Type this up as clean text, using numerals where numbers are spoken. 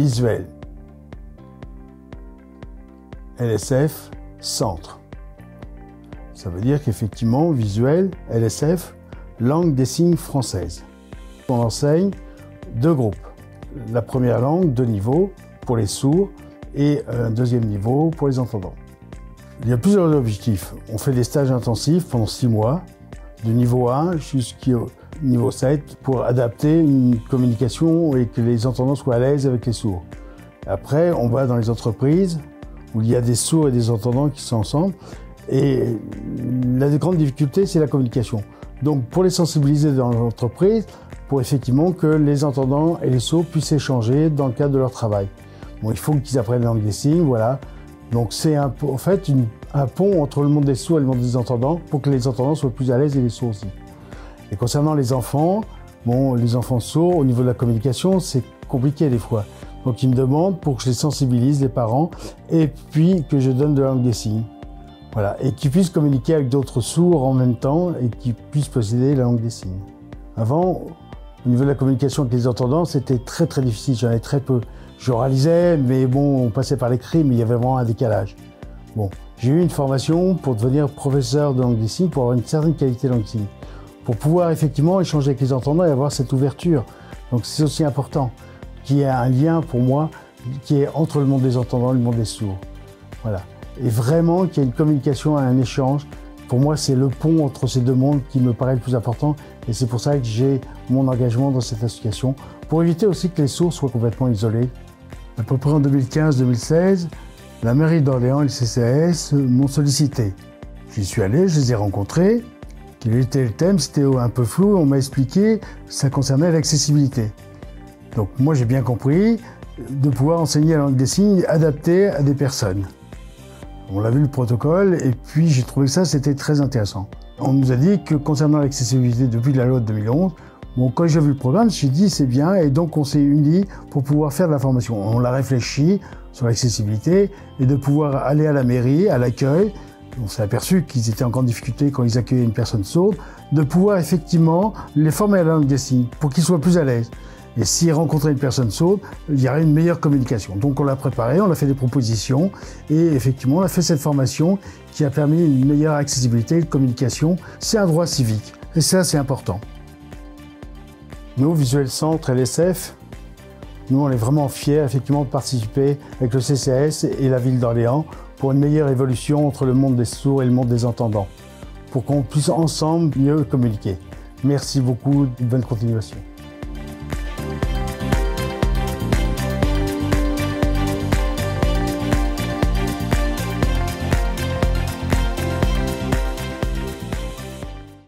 visuel. LSF, centre. Ça veut dire qu'effectivement, visuel, LSF, langue des signes française. On enseigne 2 groupes. La première langue, 2 niveaux, pour les sourds, et un deuxième niveau pour les entendants. Il y a plusieurs objectifs. On fait des stages intensifs pendant 6 mois, de niveau 1 jusqu'au niveau 7, pour adapter une communication et que les entendants soient à l'aise avec les sourds. Après, on va dans les entreprises où il y a des sourds et des entendants qui sont ensemble. Et la grande difficulté, c'est la communication. Donc, pour les sensibiliser dans l'entreprise, pour effectivement que les entendants et les sourds puissent échanger dans le cadre de leur travail. Bon, il faut qu'ils apprennent la langue des signes, voilà. Donc, c'est en fait un pont entre le monde des sourds et le monde des entendants pour que les entendants soient plus à l'aise et les sourds aussi. Et concernant les enfants, bon, les enfants sourds, au niveau de la communication, c'est compliqué des fois. Donc, ils me demandent pour que je les sensibilise, les parents, et puis que je donne de la langue des signes. Voilà, et qu'ils puissent communiquer avec d'autres sourds en même temps et qu'ils puissent posséder la langue des signes. Avant, au niveau de la communication avec les entendants, c'était très très difficile, j'en avais très peu. J'oralisais, mais bon, on passait par l'écrit, mais il y avait vraiment un décalage. Bon, j'ai eu une formation pour devenir professeur de langue des signes, pour avoir une certaine qualité de langue des signes, pour pouvoir effectivement échanger avec les entendants et avoir cette ouverture. Donc c'est aussi important qu'il y ait un lien pour moi qui est entre le monde des entendants et le monde des sourds. Voilà. Et vraiment qu'il y ait une communication, un échange. Pour moi, c'est le pont entre ces 2 mondes qui me paraît le plus important. Et c'est pour ça que j'ai mon engagement dans cette association, pour éviter aussi que les sourds soient complètement isolés. À peu près en 2015-2016, la mairie d'Orléans et le CCAS m'ont sollicité. J'y suis allé, je les ai rencontrés. Quel était le thème? C'était un peu flou, on m'a expliqué que ça concernait l'accessibilité. Donc moi, j'ai bien compris de pouvoir enseigner la langue des signes adaptée à des personnes. On a vu le protocole et puis j'ai trouvé que ça, c'était très intéressant. On nous a dit que concernant l'accessibilité depuis la loi de 2011, bon, quand j'ai vu le programme, j'ai dit c'est bien et donc on s'est unis pour pouvoir faire de la formation. On a réfléchi sur l'accessibilité et de pouvoir aller à la mairie, à l'accueil. On s'est aperçu qu'ils étaient encore en difficulté quand ils accueillaient une personne sourde, de pouvoir effectivement les former à la langue des signes pour qu'ils soient plus à l'aise. Et s'ils rencontraient une personne sourde, il y aurait une meilleure communication. Donc on l'a préparé, on a fait des propositions et effectivement on a fait cette formation qui a permis une meilleure accessibilité de communication. C'est un droit civique et ça c'est important. Nous, Visuel Centre LSF, nous on est vraiment fiers effectivement de participer avec le CCAS et la ville d'Orléans pour une meilleure évolution entre le monde des sourds et le monde des entendants, pour qu'on puisse ensemble mieux communiquer. Merci beaucoup, bonne continuation.